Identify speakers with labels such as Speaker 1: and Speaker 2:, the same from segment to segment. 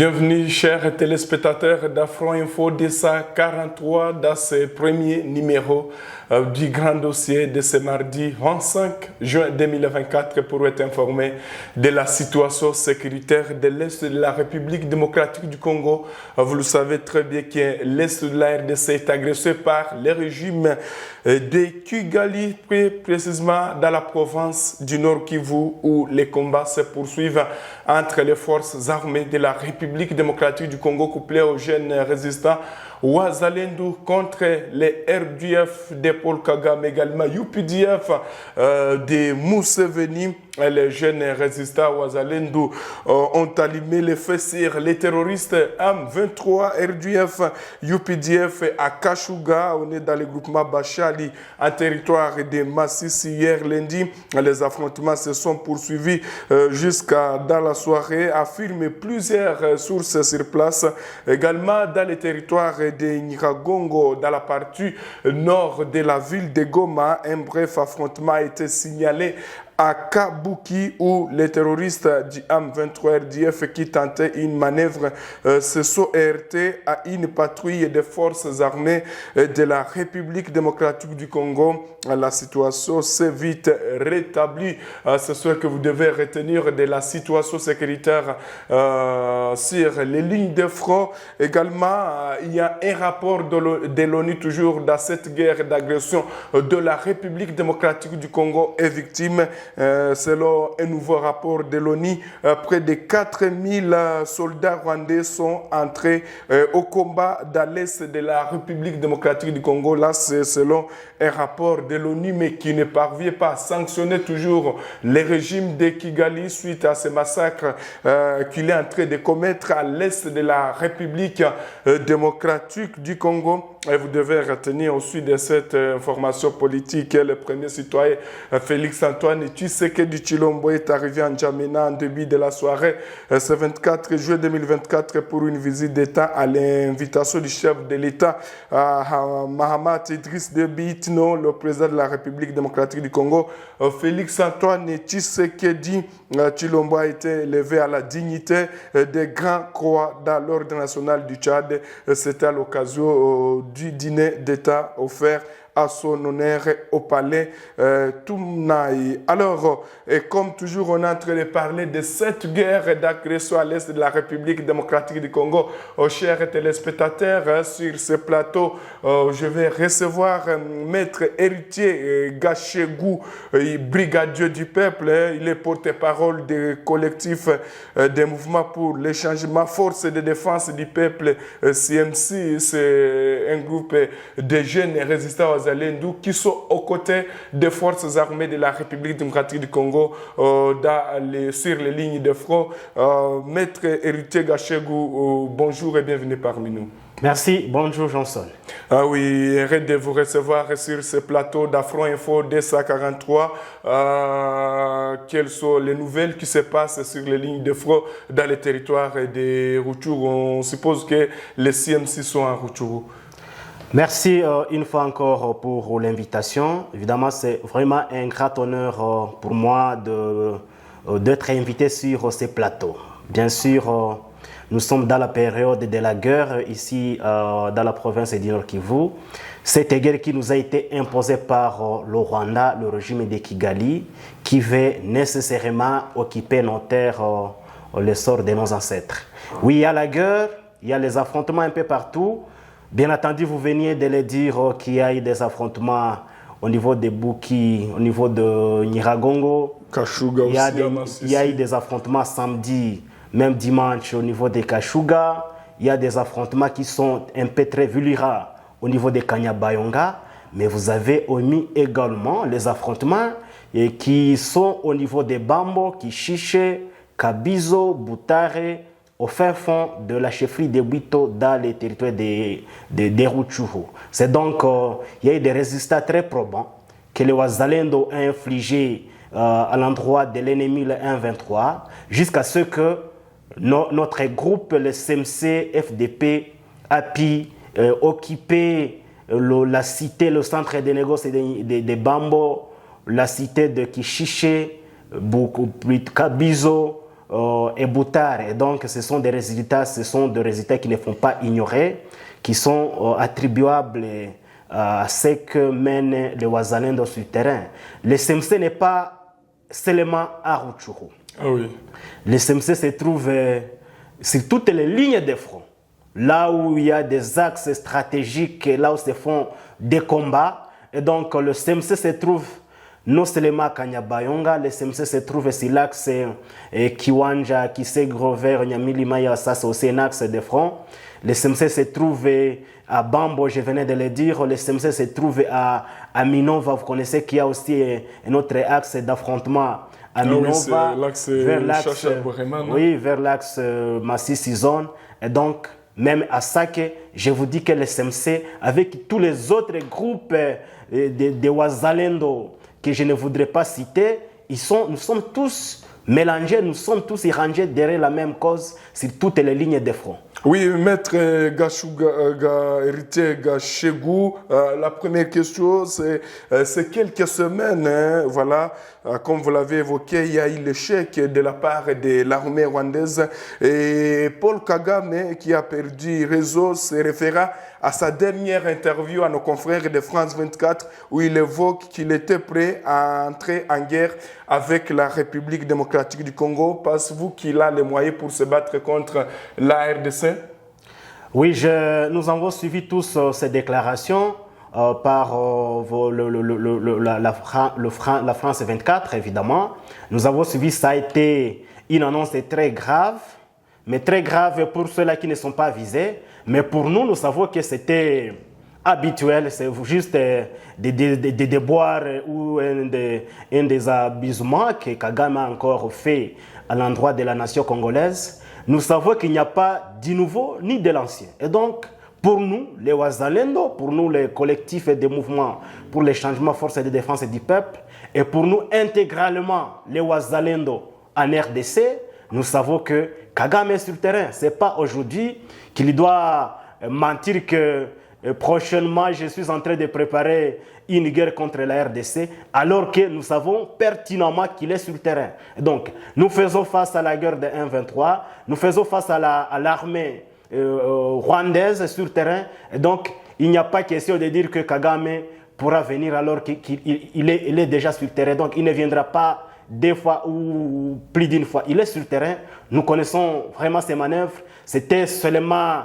Speaker 1: Bienvenue chers téléspectateurs d'Afro Info DESA 43 dans ce premier numéro du grand dossier de ce mardi 25 juin 2024 pour être informé de la situation sécuritaire de l'Est de la République démocratique du Congo. Vous le savez très bien que l'Est de la RDC est agressé par le régime de Kigali, plus précisément dans la province du Nord Kivu où les combats se poursuivent entre les forces armées de la République démocratique du Congo couplées aux jeunes résistants Wazalendo contre les RDF de Paul Kagame, également UPDF de Museveni. Les jeunes résistants Wazalendo ont allumé les feux sur les terroristes M23, RDF, UPDF à Kashuga. On est dans le groupement Bachali, en territoire de Massissi hier lundi. Les affrontements se sont poursuivis jusqu'à dans la soirée, affirment plusieurs sources sur place. Également dans les territoires de Nyiragongo, dans la partie nord de la ville de Goma, un bref affrontement a été signalé à Kabuki où les terroristes du M23 RDF qui tentaient une manœuvre se sont heurtés à une patrouille des forces armées de la République démocratique du Congo. La situation s'est vite rétablie. C'est ce que vous devez retenir de la situation sécuritaire sur les lignes de front. Également, il y a un rapport de l'ONU toujours dans cette guerre d'agression de la République démocratique du Congo est victime. Selon un nouveau rapport de l'ONU, près de 4000 soldats rwandais sont entrés au combat dans l'est de la République démocratique du Congo. Là, c'est selon un rapport de l'ONU, mais qui ne parvient pas à sanctionner toujours le régime de Kigali suite à ce massacre qu'il est en train de commettre à l'est de la République démocratique du Congo. Et vous devez retenir aussi de cette information politique le premier citoyen Félix Antoine Tshisekedi Tshilombo est arrivé en N'Djamena en début de la soirée ce 24 juillet 2024 pour une visite d'État à l'invitation du chef de l'État Mahamat Idriss Déby Itno, le président de la République démocratique du Congo. Félix Antoine Tshisekedi Tshilombo a été élevé à la dignité des grands croix dans l'ordre national du Tchad. C'était à l'occasion du dîner d'État offert à son honneur au palais Tounaï. Alors, et comme toujours, on est en train de parler de cette guerre d'agression à l'est de la République démocratique du Congo. Chers téléspectateurs, sur ce plateau, je vais recevoir Maître Héritier Gachegou, brigadier du peuple. Il est porte-parole du collectif des mouvements pour le changement, force de défense du peuple, CMC. C'est un groupe de jeunes résistants aux Zalendo qui sont aux côtés des forces armées de la République démocratique du Congo sur les lignes de front. Maître Héritier Gachegou, bonjour et bienvenue parmi nous.
Speaker 2: Merci, bonjour Johnson.
Speaker 1: Ah oui, heureux de vous recevoir sur ce plateau d'Afro Info DESA 43. Quelles sont les nouvelles qui se passent sur les lignes de front dans les territoires de Rutshuru? On suppose que les CMC sont en Rutshuru.
Speaker 2: Merci une fois encore pour l'invitation. Évidemment, c'est vraiment un grand honneur pour moi d'être invité sur ces plateaux. Bien sûr, nous sommes dans la période de la guerre ici dans la province du Nord Kivu. Cette guerre qui nous a été imposée par le Rwanda, le régime de Kigali, qui veut nécessairement occuper nos terres, le sort de nos ancêtres. Oui, il y a la guerre, il y a les affrontements un peu partout. Bien entendu, vous veniez de le dire qu'il y a eu des affrontements au niveau de Buki, au niveau de Nyiragongo.
Speaker 1: Kashuga
Speaker 2: il y a eu des affrontements samedi, même dimanche au niveau de Kashuga. Il y a des affrontements qui sont un peu très vulnérables au niveau de Kanyabayonga. Mais vous avez omis également les affrontements qui sont au niveau de Bambo, Kishiche, Kabizo, Butare, au fin fond de la chefferie de Bwito dans les territoires de Rutshuru. C'est donc, il y a eu des résultats très probants que les Wazalendo ont infligés à l'endroit de l'ennemi, le 1-23, jusqu'à ce que notre groupe, le CMC, FDP, a pu occuper la cité, le centre de négoce de Bambo, la cité de Kishiche, beaucoup plus Kabizo, et Boutard. Et donc, ce sont des résultats qui ne font pas ignorer, qui sont attribuables à ce que mènent les Wazalendo sur le terrain. Le SMC n'est pas seulement à Rutshuru.
Speaker 1: Ah oui.
Speaker 2: Le SMC se trouve sur toutes les lignes de front. Là où il y a des axes stratégiques, là où se font des combats. Et donc, le SMC se trouve non seulement à Kanyabayonga, le SMC se trouve sur l'axe Kiwanja, Kisegro-Vers, Nyamili-Maya, ça c'est aussi un axe de front. Le SMC se trouve à Bambo, je venais de le dire. Le SMC se trouve à Minova. Vous connaissez qu'il y a aussi un autre axe d'affrontement à Minova.
Speaker 1: Oui, vers l'axe
Speaker 2: oui, vers l'axe Massi-Sizone. Et donc, même à Sake, je vous dis que le SMC, avec tous les autres groupes de Wazalendo que je ne voudrais pas citer, nous sommes tous mélangés, nous sommes tous rangés derrière la même cause sur toutes les lignes de front.
Speaker 1: Oui, maître héritier Gachegou, la première question, c'est quelques semaines, hein, voilà, comme vous l'avez évoqué, il y a eu l'échec de la part de l'armée rwandaise et Paul Kagame, qui a perdu réseau, se référa à sa dernière interview à nos confrères de France 24 où il évoque qu'il était prêt à entrer en guerre avec la République démocratique du Congo. Pensez-vous qu'il a les moyens pour se battre contre la RDC?
Speaker 2: Oui, nous avons suivi tous ces déclarations par la France 24, évidemment. Nous avons suivi, ça a été une annonce très grave, mais très grave pour ceux-là qui ne sont pas visés. Mais pour nous, nous savons que c'était habituel, c'est juste des déboires ou un désabusement que Kagame a encore fait à l'endroit de la nation congolaise. Nous savons qu'il n'y a pas du nouveau ni de l'ancien. Et donc, pour nous, les Wazalendo, pour nous, les collectifs et des mouvements pour les changements forces de défense et du peuple, et pour nous, intégralement, les Wazalendo en RDC, nous savons que Kagame est sur le terrain. Ce n'est pas aujourd'hui qu'il doit mentir que prochainement, je suis en train de préparer une guerre contre la RDC, alors que nous savons pertinemment qu'il est sur le terrain. Donc, nous faisons face à la guerre de 1-23, nous faisons face à l'armée rwandaise sur le terrain. Et donc, il n'y a pas question de dire que Kagame pourra venir alors qu'il est déjà sur le terrain. Donc, il ne viendra pas 2 fois ou plus d'une fois. Il est sur le terrain. Nous connaissons vraiment ses manœuvres. C'était seulement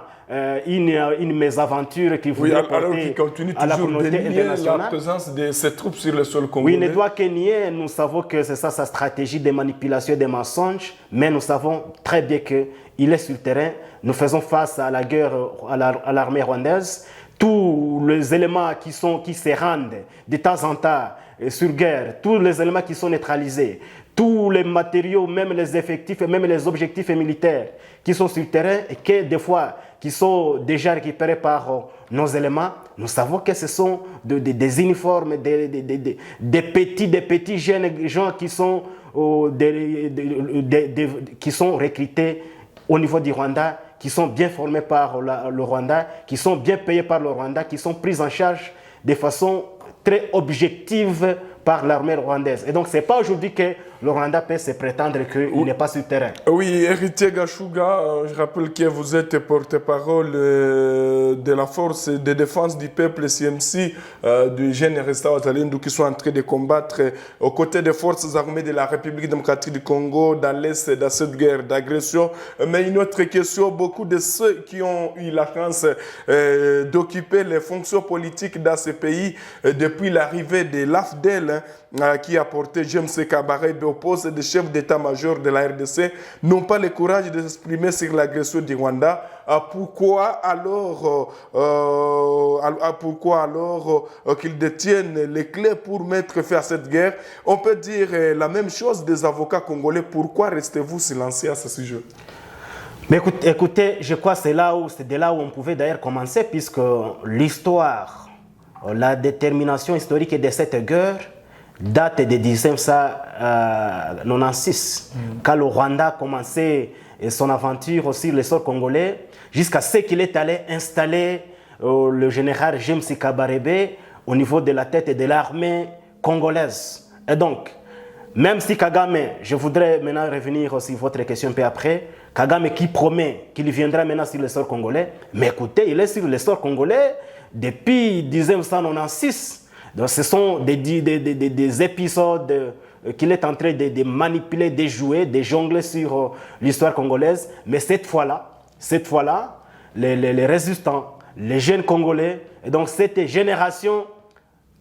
Speaker 2: une mésaventure qui voulait porter à la communauté internationale.
Speaker 1: La présence de ces troupes sur le sol congolais.
Speaker 2: Oui, il ne doit que nier. Nous savons que c'est ça sa stratégie de manipulation et de mensonges. Mais nous savons très bien qu'il est sur le terrain. Nous faisons face à la guerre, à l'armée rwandaise. Tous les éléments qui se rendent de temps en temps sur guerre, tous les éléments qui sont neutralisés, tous les matériaux, même les effectifs et même les objectifs militaires qui sont sur le terrain et que des fois qui sont déjà récupérés par nos éléments, nous savons que ce sont des uniformes, des petits jeunes gens qui sont recrutés au niveau du Rwanda, qui sont bien formés par le Rwanda, qui sont bien payés par le Rwanda, qui sont pris en charge de façon très objective par l'armée rwandaise. Et donc, ce n'est pas aujourd'hui que le Rwanda peut se prétendre qu'il n'est pas sur le terrain.
Speaker 1: Oui, héritier Gashuga, je rappelle que vous êtes porte-parole de la force de défense du peuple CMC, du jeune Resta Wazalendo qui sont en train de combattre aux côtés des forces armées de la République démocratique du Congo dans l'Est de cette guerre d'agression. Mais une autre question, beaucoup de ceux qui ont eu la chance d'occuper les fonctions politiques dans ce pays depuis l'arrivée de l'AFDEL, qui a porté James Kabarebe au poste de chef d'état-major de la RDC, n'ont pas le courage de s'exprimer sur l'agression du Rwanda. Pourquoi alors qu'ils détiennent les clés pour mettre fin à cette guerre? On peut dire la même chose des avocats congolais. Pourquoi restez-vous silencieux à ce sujet?
Speaker 2: Mais écoutez, je crois que c'est de là où on pouvait d'ailleurs commencer, puisque l'histoire, la détermination historique de cette guerre date de 1996, quand le Rwanda a commencé son aventure sur le sol congolais, jusqu'à ce qu'il est allé installer le général James Kabarebe au niveau de la tête de l'armée congolaise. Et donc, même si Kagame, je voudrais maintenant revenir sur votre question un peu après, Kagame qui promet qu'il viendra maintenant sur le sol congolais, mais écoutez, il est sur le sol congolais depuis 1996. Donc ce sont des épisodes qu'il est en train de manipuler, de jouer, de jongler sur l'histoire congolaise. Mais cette fois-là, les résistants, les jeunes Congolais, et donc cette génération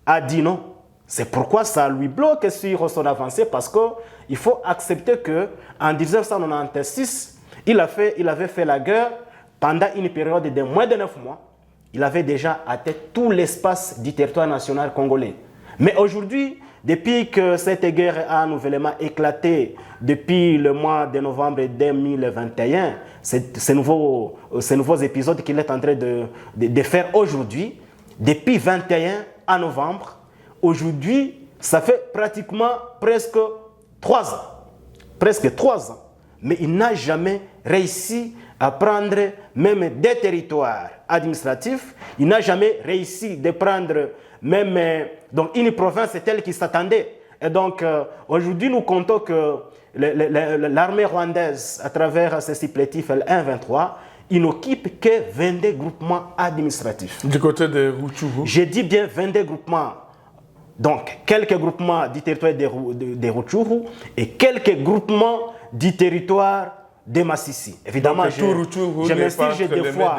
Speaker 2: a dit non. C'est pourquoi ça lui bloque sur son avancée, parce qu'il faut accepter qu'en 1996, il avait fait la guerre pendant une période de moins de 9 mois. Il avait déjà atteint tout l'espace du territoire national congolais. Mais aujourd'hui, depuis que cette guerre a nouvellement éclaté, depuis le mois de novembre 2021, ces nouveaux épisodes qu'il est en train de faire aujourd'hui, depuis 21 à novembre, aujourd'hui, ça fait pratiquement presque 3 ans. Presque 3 ans. Mais il n'a jamais réussi à prendre même des territoires administratifs. Il n'a jamais réussi de prendre même donc une province telle qu'il s'attendait. Et donc, aujourd'hui, nous comptons que l'armée rwandaise, à travers ses supplétifs L1-23, il n'occupe que 22 groupements administratifs.
Speaker 1: Du côté de Rutshuru.
Speaker 2: J'ai dit bien 22 groupements. Donc, quelques groupements du territoire de Rutshuru et quelques groupements du territoire de Massissi. Évidemment, je m'insurge des fois.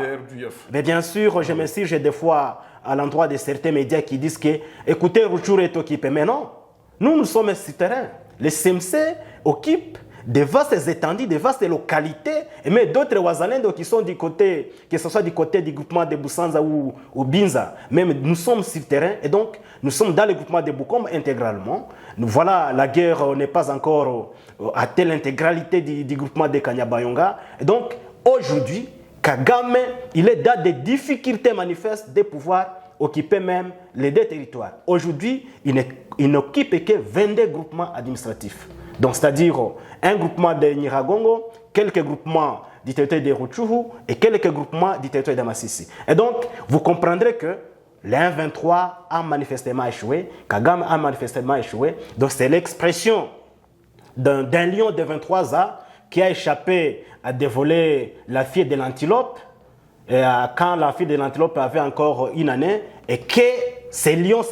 Speaker 2: Mais bien sûr, je m'insurge des fois à l'endroit de certains médias qui disent que, écoutez, Rutshuru est occupé. Mais non, nous sommes sur terrain. Le CMC occupe de vastes étendues, de vastes localités, et même d'autres Wazalendo qui sont du côté, que ce soit du côté du groupement de Busanza ou Binza. Même nous sommes sur le terrain, et donc nous sommes dans le groupement de Bukom intégralement. Voilà, la guerre n'est pas encore à telle intégralité du groupement de Kanyabayonga. Et donc, aujourd'hui, Kagame, il est dans des difficultés manifestes de pouvoir occuper même les 2 territoires. Aujourd'hui, il n'occupe que 22 groupements administratifs. Donc, c'est-à-dire un groupement de Nyiragongo, quelques groupements du territoire de Rutshuru et quelques groupements du territoire de Massissi. Et donc, vous comprendrez que l'M23 a manifestement échoué, Kagame a manifestement échoué. Donc, c'est l'expression d'un lion de 23 ans qui a échappé à dévoler la fille de l'antilope, quand la fille de l'antilope avait encore 1 année, et que ces lions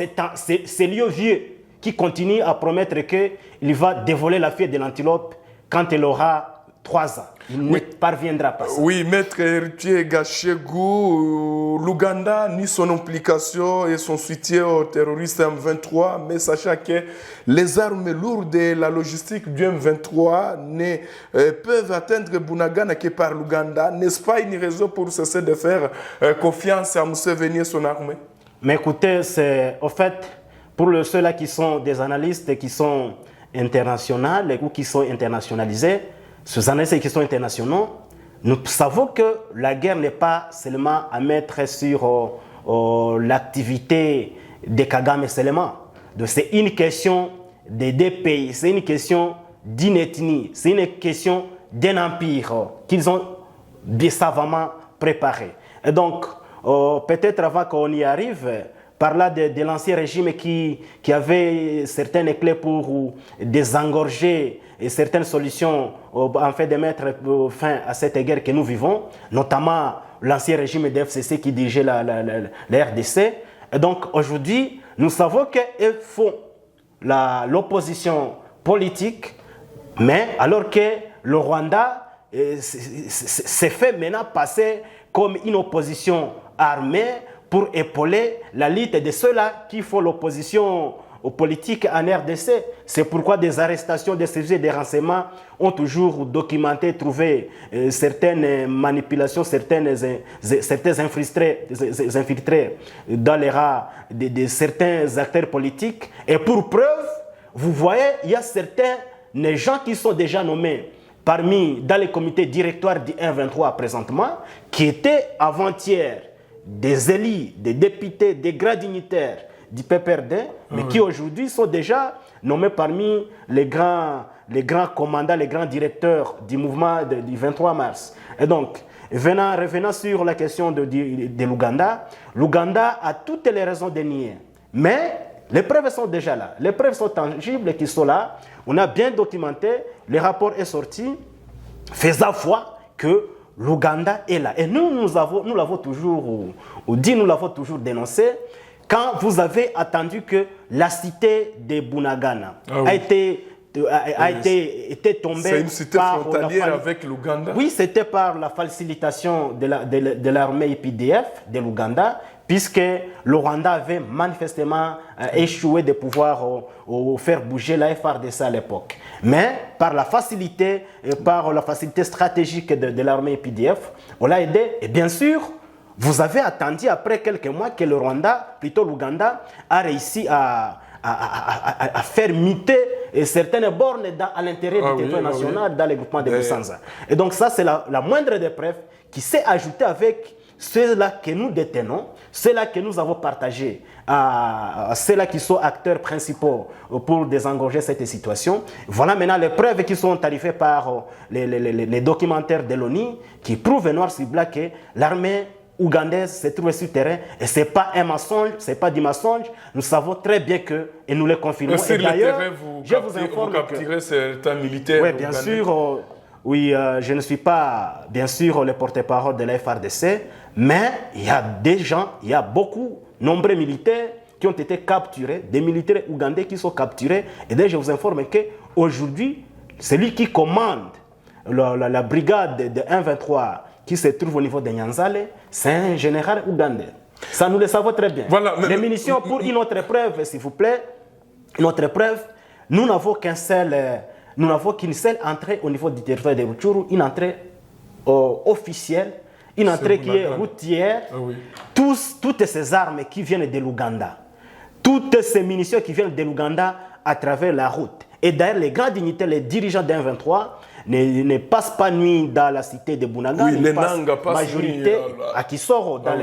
Speaker 2: vieux qui continue à promettre qu'il va dévoler la fille de l'antilope quand elle aura 3 ans. Il ne parviendra pas.
Speaker 1: Oui, maître héritier Gachegou, l'Ouganda nie son implication et son soutien aux terroristes M23, mais sachant que les armes lourdes et la logistique du M23 peuvent atteindre Bunagana que par l'Ouganda, n'est-ce pas une raison pour cesser de faire confiance à Museveni et son armée?
Speaker 2: Mais écoutez, c'est au fait, pour ceux-là qui sont des analystes qui sont internationaux ou qui sont internationalisés, ces analystes qui sont internationaux, nous savons que la guerre n'est pas seulement à mettre sur l'activité de Kagame seulement. C'est une question des 2 pays, c'est une question d'une ethnie, c'est une question d'un empire qu'ils ont bien savamment préparé. Et donc, peut-être avant qu'on y arrive, par là de l'ancien régime qui avait certaines clés pour désengorger et certaines solutions en fait de mettre fin à cette guerre que nous vivons, notamment l'ancien régime de FCC qui dirigeait la RDC. Et donc aujourd'hui, nous savons qu'ils font l'opposition politique, mais alors que le Rwanda s'est fait maintenant passer comme une opposition armée pour épauler la lutte de ceux-là qui font l'opposition aux politiques en RDC. C'est pourquoi des arrestations des services de renseignement ont toujours documenté, trouvé certaines manipulations, certains infiltrés dans les rats de certains acteurs politiques. Et pour preuve, vous voyez, il y a certains gens qui sont déjà nommés dans les comités directoires du 1-23 présentement, qui étaient avant-hier des élus, des députés, des grands dignitaires du PPRD, mais qui aujourd'hui sont déjà nommés parmi les grands commandants, les grands directeurs du mouvement du 23 mars. Et donc, revenant sur la question de l'Ouganda, l'Ouganda a toutes les raisons de nier. Mais les preuves sont déjà là. Les preuves sont tangibles qui sont là. On a bien documenté. Le rapport est sorti, faisant foi que l'Ouganda est là. Et nous l'avons toujours dit, nous l'avons toujours dénoncé. Quand vous avez attendu que la cité de Bunagana a été tombée.
Speaker 1: C'est une cité frontalière avec l'Ouganda.
Speaker 2: Oui, c'était par la facilitation de l'armée IPDF de l'Ouganda, puisque le Rwanda avait manifestement échoué de pouvoir faire bouger la FARDC à l'époque. Mais par la facilité stratégique de l'armée IPDF, on l'a aidé. Et bien sûr, vous avez attendu après quelques mois que le Rwanda, plutôt l'Ouganda, a réussi à faire muter certaines bornes à l'intérieur du territoire national dans les groupements de Busanza. Et donc ça, c'est la moindre des preuves qui s'est ajoutée avec ceux-là que nous détenons, ceux-là que nous avons partagés, ceux-là qui sont acteurs principaux pour désengorger cette situation. Voilà maintenant les preuves qui sont tarifées par les documentaires de l'ONU qui prouvent noir sur blanc que l'armée ougandaise se trouve sur le terrain et ce n'est pas un mensonge, ce n'est pas du mensonge. Nous savons très bien que, et nous le confirmons.
Speaker 1: Sur le terrain, vous capturez certains militaires.
Speaker 2: Oui, bien sûr. Je ne suis pas, bien sûr, le porte-parole de la FARDC, mais il y a des gens, il y a beaucoup, nombreux militaires qui ont été capturés, des militaires ougandais qui sont capturés. Et d'ailleurs, je vous informe qu'aujourd'hui, celui qui commande la brigade de 123 qui se trouve au niveau de Nyanzale, c'est un général ougandais. Ça, nous le savons très bien.
Speaker 1: Voilà,
Speaker 2: les munitions, pour une autre preuve, s'il vous plaît, une autre preuve, nous n'avons qu'une seule entrée au niveau du territoire de Rutshuru, une entrée officielle, une entrée qui est routière.
Speaker 1: Ah oui.
Speaker 2: Toutes ces armes qui viennent de l'Ouganda, toutes ces munitions qui viennent de l'Ouganda à travers la route. Et d'ailleurs, les grands dignitaires, les dirigeants d'123 ne passent pas nuit dans la cité de Bunagana.
Speaker 1: Oui,
Speaker 2: ils passent majorité à Kisoro, dans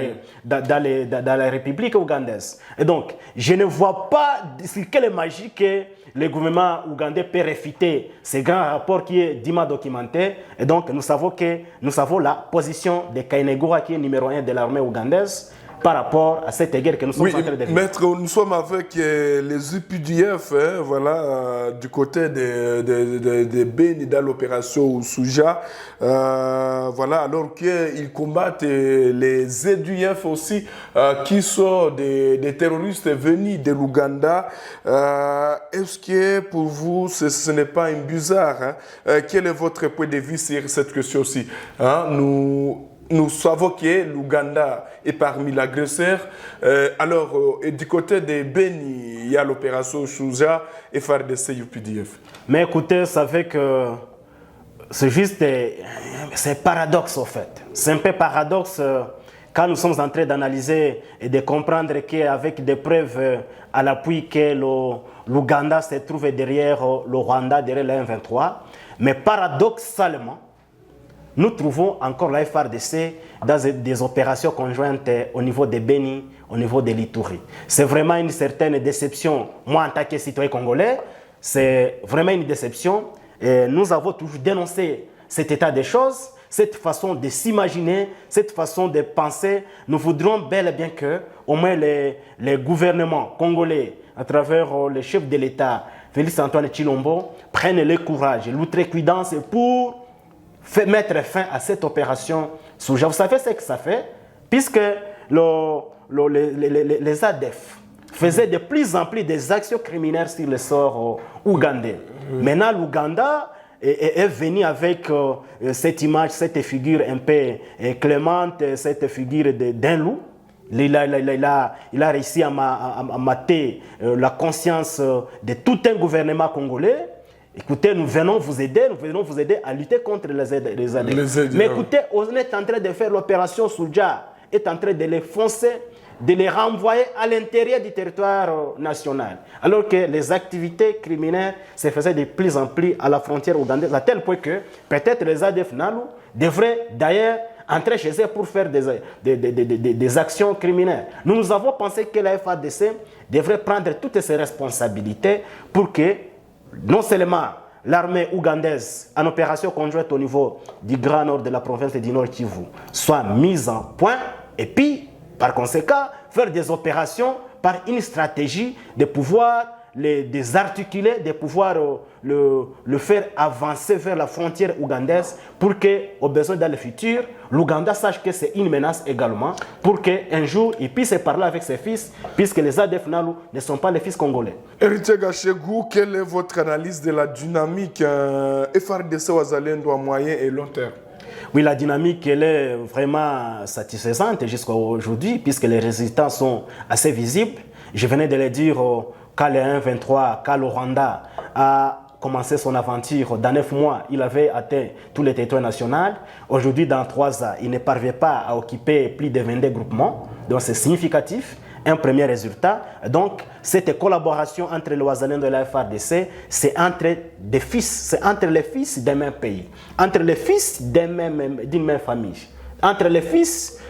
Speaker 2: la République ougandaise. Et donc, je ne vois pas sur quelle magie que le gouvernement ougandais peut réfuter ces grands rapports qui est dûment documenté. Et donc, nous savons la position de Kainerugaba, qui est numéro 1 de l'armée ougandaise, par rapport à cette guerre que nous sommes en train de vivre.
Speaker 1: Maître, nous sommes avec les UPDF, du côté de Beni dans l'opération Souja, alors qu'ils combattent les ZUF aussi, qui sont des terroristes venus de l'Ouganda. Est-ce que pour vous, ce n'est pas un bizarre? Quel est votre point de vue sur cette question aussi? Nous savons que l'Ouganda est parmi l'agresseur. Et du côté de Beni, il y a l'opération Souja et FARDC UPDF.
Speaker 2: Mais écoutez, vous savez que c'est juste c'est un paradoxe en fait. C'est un peu paradoxe quand nous sommes en train d'analyser et de comprendre qu'avec des preuves à l'appui que l'Ouganda se trouve derrière le Rwanda, derrière le M23. Mais paradoxalement, nous trouvons encore la FARDC dans des opérations conjointes au niveau de Beni, au niveau de l'Ituri. C'est vraiment une certaine déception. Moi, en tant que citoyen congolais, c'est vraiment une déception. Et nous avons toujours dénoncé cet état des choses, cette façon de s'imaginer, cette façon de penser. Nous voudrions bel et bien que, au moins, les gouvernements congolais, à travers le chef de l'État, Félix Antoine Tshilombo, prennent le courage et l'outrecuidance pour mettre fin à cette opération Souja. Vous savez ce que ça fait? Puisque les ADF faisaient de plus en plus des actions criminelles sur le sort ougandais. Maintenant, l'Ouganda est venu avec cette image, cette figure un peu clémente, cette figure d'un loup. Il a réussi à mater la conscience de tout un gouvernement congolais. Écoutez, nous venons vous aider à lutter contre les ADF. Mais écoutez, on est en train de faire l'opération Souja, est en train de les foncer, de les renvoyer à l'intérieur du territoire national. Alors que les activités criminelles se faisaient de plus en plus à la frontière ougandaise, à tel point que peut-être les ADF Nalu devraient d'ailleurs entrer chez eux pour faire des actions criminelles. Nous avons pensé que la FARDC devrait prendre toutes ses responsabilités pour que non seulement l'armée ougandaise en opération conjointe au niveau du Grand Nord de la province du Nord Kivu soit mise en point et puis, par conséquent, faire des opérations par une stratégie de pouvoir les désarticuler, de pouvoir le faire avancer vers la frontière ougandaise pour que, au besoin dans le futur, l'Ouganda sache que c'est une menace également, pour qu'un jour il puisse parler avec ses fils, puisque les ADF Nalu ne sont pas les fils congolais.
Speaker 1: Héritier Gachagou, quelle est votre analyse de la dynamique FARDC Wazalendo à moyen et long terme?
Speaker 2: Oui, la dynamique, elle est vraiment satisfaisante jusqu'à aujourd'hui, puisque les résultats sont assez visibles. Je venais de le dire quand le 1-23, quand le Rwanda a commencé son aventure, dans 9 mois, il avait atteint tous les territoires nationaux. Aujourd'hui, dans 3 ans, il ne parvient pas à occuper plus de 22 groupements. Donc, c'est significatif. Un premier résultat. Donc, cette collaboration entre le Wazalendo et la FARDC, c'est entre des fils, c'est entre les fils d'un même pays, entre les fils d'une même famille, entre les fils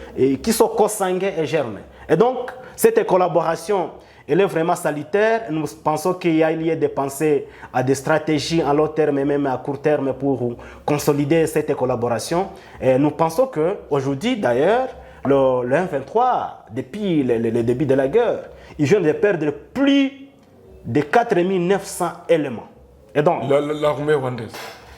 Speaker 2: qui sont consanguins et germains. Et donc, cette collaboration, elle est vraiment salutaire. Nous pensons qu'il y a lieu de penser à des stratégies à long terme et même à court terme pour consolider cette collaboration. Et nous pensons qu'aujourd'hui, d'ailleurs, le 1-23, depuis le début de la guerre, il vient de perdre plus de 4900 éléments. Et donc,
Speaker 1: l'armée rwandaise.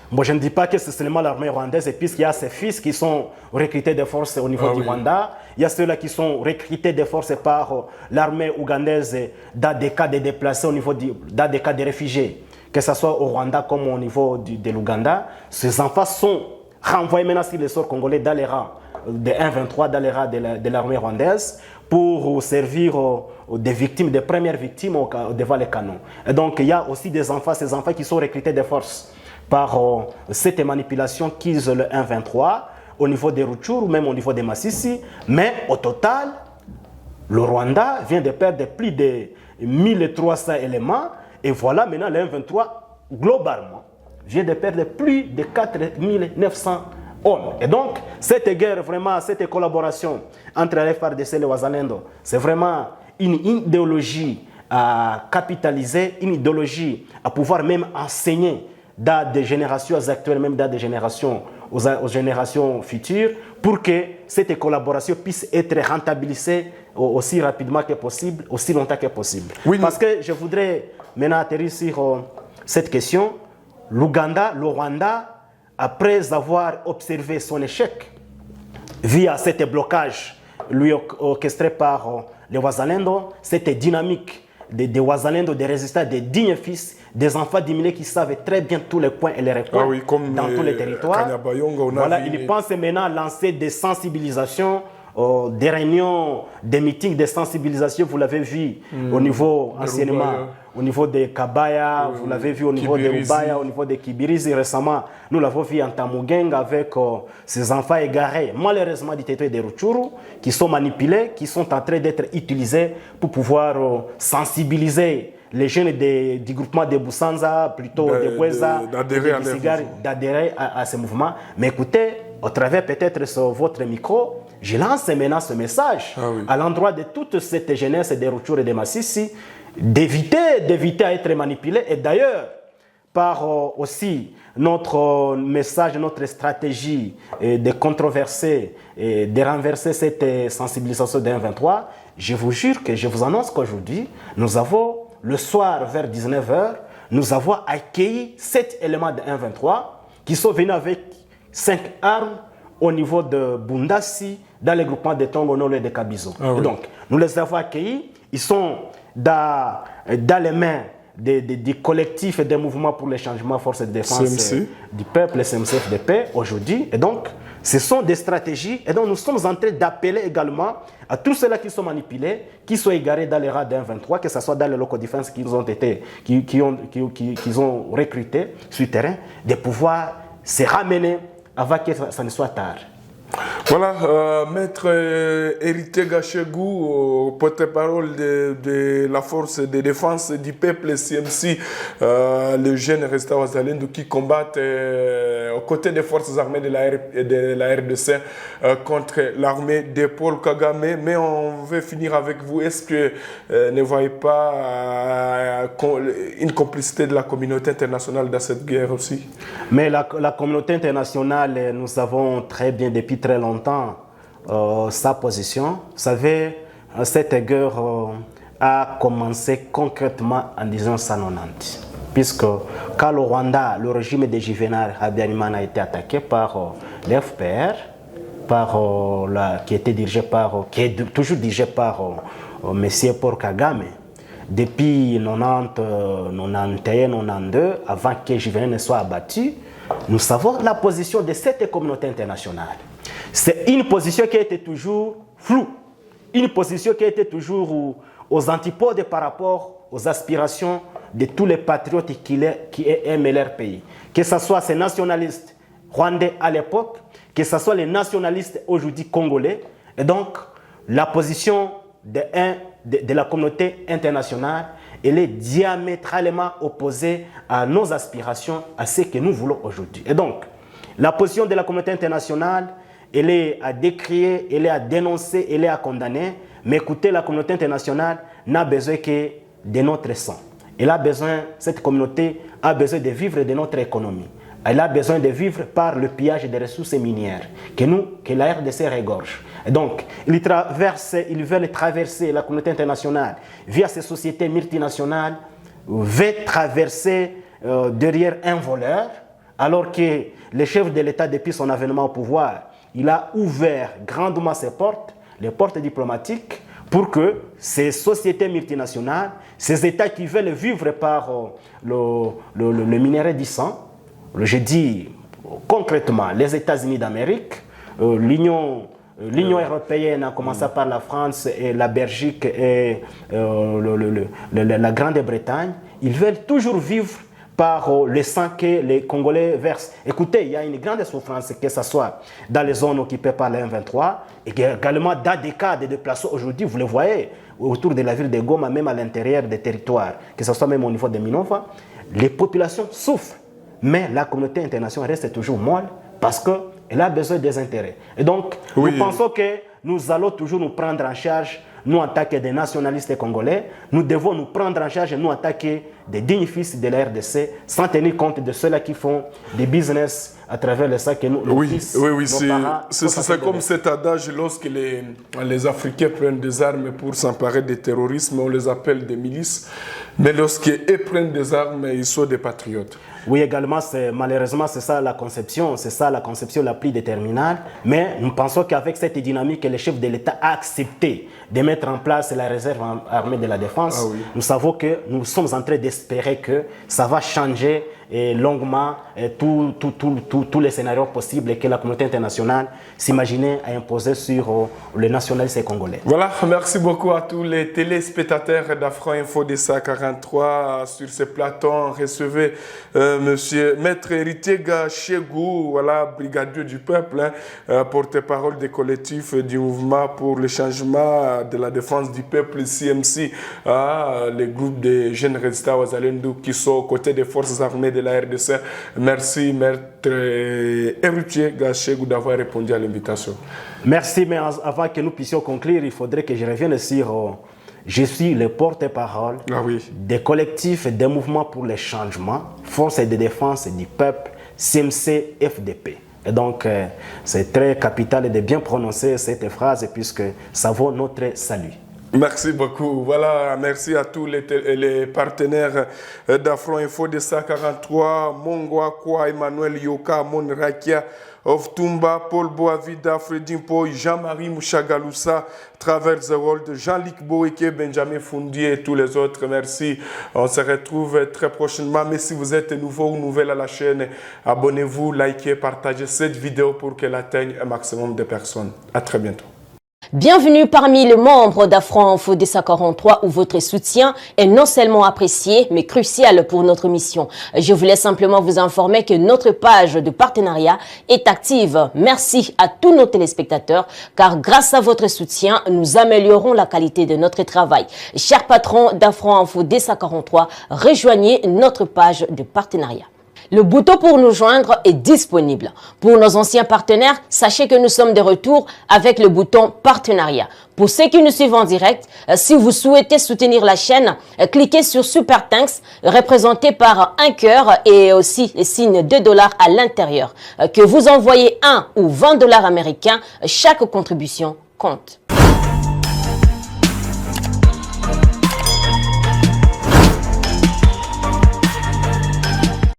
Speaker 2: Bon, je ne dis pas que c'est seulement l'armée rwandaise, puisqu'il y a ces fils qui sont recrutés de force au niveau du Rwanda. Il y a ceux-là qui sont recrutés de force par l'armée ougandaise dans des cas de déplacés, dans des cas de réfugiés, que ce soit au Rwanda comme au niveau de l'Ouganda. Ces enfants sont renvoyés maintenant sur les sorts congolais dans les rangs de 1-23, dans les rangs de l'armée rwandaise, pour servir des victimes, des premières victimes devant les canons. Et donc, il y a aussi des enfants, ces enfants qui sont recrutés de force par cette manipulation qu'ils ont le 1-23 au niveau des Rutshuru ou même au niveau des Masisi. Mais au total, le Rwanda vient de perdre plus de 1300 éléments. Et voilà, maintenant, le 1-23, globalement, vient de perdre plus de 4900 hommes. Et donc, cette guerre, vraiment, cette collaboration entre la FARDC et le Wazalendo, c'est vraiment une idéologie à capitaliser, une idéologie à pouvoir même enseigner dans des générations actuelles, même dans des générations aux générations futures, pour que cette collaboration puisse être rentabilisée aussi rapidement que possible, aussi longtemps que possible. Oui, parce que je voudrais maintenant atterrir sur cette question. L'Ouganda, le Rwanda, après avoir observé son échec via ce blocage lui orchestré par les Wazalendo, cette dynamique des Wazalendo, des résistants, des dignes fils, des enfants diminués qui savent très bien tous les coins et les recoins dans tous les territoires. Voilà, ils pensent maintenant lancer des sensibilisations, des réunions, des meetings de sensibilisation, vous l'avez vu au niveau anciennement, au niveau de Kabaya, vous l'avez vu au niveau de Rubaya, au niveau de Kibirizi récemment. Nous l'avons vu en Tamugeng avec ces enfants égarés, malheureusement du territoire de Rutshuru, qui sont manipulés, qui sont en train d'être utilisés pour pouvoir sensibiliser les jeunes du groupement de Busanza, plutôt de Bweza, d'adhérer à ce mouvement. Mais écoutez, au travers peut-être sur votre micro, je lance maintenant ce message à l'endroit de toute cette jeunesse des Rutshuru et des Masisi, d'éviter à être manipulé. Et d'ailleurs, par aussi notre message, notre stratégie de controverser et de renverser cette sensibilisation de 1-23, je vous jure que je vous annonce qu'aujourd'hui, nous avons, le soir vers 19h, nous avons accueilli 7 éléments de 1-23 qui sont venus avec 5 armes au niveau de Bundasi, dans les groupements de Tongonolo et de Kabizo. Donc, nous les avons accueillis. Ils sont dans les mains des collectifs et des mouvements pour le changement forces de défense du peuple, le CMCFDP, aujourd'hui. Et donc, ce sont des stratégies. Et donc, nous sommes en train d'appeler également à tous ceux-là qui sont manipulés, qui sont égarés dans les rangs d'un 23, que ce soit dans les locaux de défense qu'ils ont recrutés sur le terrain, de pouvoir se ramener avant que ça ne soit tard.
Speaker 1: Voilà, maître Héritier Gachagou, porte-parole de la force de défense du peuple CMC, les jeunes restants Wazalendo qui combattent aux côtés des forces armées de la RDC contre l'armée de Paul Kagame. Mais on veut finir avec vous. Est-ce que ne voyez pas une complicité de la communauté internationale dans cette guerre aussi?
Speaker 2: Mais la communauté internationale, nous savons très bien depuis très longtemps sa position. Vous savez, cette guerre a commencé concrètement en 1990. Puisque quand le Rwanda, le régime de Juvenal Habyarimana a été attaqué par l'FPR, qui est toujours dirigé par M. Paul Kagame, depuis 90, 91, 92, avant que Juvenal ne soit abattu, nous savons la position de cette communauté internationale. C'est une position qui a été toujours floue, une position qui a été toujours aux antipodes par rapport aux aspirations de tous les patriotes qui aiment leur pays. Que ce soit ces nationalistes rwandais à l'époque, que ce soit les nationalistes aujourd'hui congolais. Et donc, la position de la communauté internationale, elle est diamétralement opposée à nos aspirations, à ce que nous voulons aujourd'hui. Et donc, la position de la communauté internationale, elle est à décrier, elle est à dénoncer, elle est à condamner. Mais écoutez, la communauté internationale n'a besoin que de notre sang. Cette communauté a besoin de vivre de notre économie. Elle a besoin de vivre par le pillage des ressources minières que la RDC regorge. Et donc, ils veulent traverser la communauté internationale via ces sociétés multinationales, veulent traverser derrière un voleur, alors que le chef de l'État, depuis son avènement au pouvoir, il a ouvert grandement ses portes, les portes diplomatiques, pour que ces sociétés multinationales, ces États qui veulent vivre par le minerai du sang, je dis concrètement les États-Unis d'Amérique, l'Union européenne, en commençant par la France et la Belgique et la Grande-Bretagne, ils veulent toujours vivre par le sang que les Congolais versent. Écoutez, il y a une grande souffrance, que ce soit dans les zones occupées par les M23, et également dans des cas de déplacés aujourd'hui, vous le voyez, autour de la ville de Goma, même à l'intérieur des territoires, que ce soit même au niveau de Minova, les populations souffrent. Mais la communauté internationale reste toujours molle parce qu'elle a besoin des intérêts. Et donc, nous pensons que nous allons toujours nous prendre en charge, nous en tant que des nationalistes congolais, nous devons nous prendre en charge, nous en tant que des dignes fils de la RDC, sans tenir compte de ceux-là qui font des business à travers le sac que nous, nos fils, nos parents...
Speaker 1: C'est comme cet adage, lorsque les Africains prennent des armes pour s'emparer des terrorismes, on les appelle des milices, mais lorsqu'ils prennent des armes, ils sont des patriotes.
Speaker 2: Oui, également, malheureusement, c'est ça la conception la plus déterminante. Mais nous pensons qu'avec cette dynamique, le chef de l'État a accepté de mettre en place la réserve armée de la défense. Nous savons que nous sommes en train d'espérer que ça va changer longuement tous les scénarios possibles et que la communauté internationale s'imaginait à imposer sur les nationalistes congolais.
Speaker 1: Voilà, merci beaucoup à tous les téléspectateurs d'Afro Info de 43 sur ce plateau. Recevez Monsieur Maître Héritier Gachegou, voilà, brigadier du peuple, porte-parole des collectifs du mouvement pour le changement de la défense du peuple, CMC, les groupes de jeunes résistants aux Alendou qui sont aux côtés des forces armées de la RDC. Merci, Maître Héritier Gachegou, d'avoir répondu à l'invitation.
Speaker 2: Merci, mais avant que nous puissions conclure, il faudrait que je revienne sur... Je suis le porte-parole des collectifs et des mouvements pour le changement, forces de défense du peuple, CMC FDP. Et donc, c'est très capital de bien prononcer cette phrase puisque ça vaut notre salut.
Speaker 1: Merci beaucoup. Voilà, merci à tous les partenaires d'Afro Info de 143, Mongwa Kwa, Emmanuel Yoka, Mon Rakia, Oftumba, Paul Boavida, Fredin Poy, Jean-Marie Mouchagaloussa, Travers the World, Jean-Luc Boeke, Benjamin Fundi et tous les autres. Merci. On se retrouve très prochainement. Mais si vous êtes nouveau ou nouvelle à la chaîne, abonnez-vous, likez, partagez cette vidéo pour qu'elle atteigne un maximum de personnes. À très bientôt.
Speaker 3: Bienvenue parmi les membres d'Afro Info des 43 où votre soutien est non seulement apprécié, mais crucial pour notre mission. Je voulais simplement vous informer que notre page de partenariat est active. Merci à tous nos téléspectateurs, car grâce à votre soutien, nous améliorons la qualité de notre travail. Chers patrons d'Afro Info des 43, rejoignez notre page de partenariat. Le bouton pour nous joindre est disponible. Pour nos anciens partenaires, sachez que nous sommes de retour avec le bouton partenariat. Pour ceux qui nous suivent en direct, si vous souhaitez soutenir la chaîne, cliquez sur Super Thanks, représenté par un cœur et aussi les signes de $, à l'intérieur. Que vous envoyez 1 ou $20 américains, chaque contribution compte.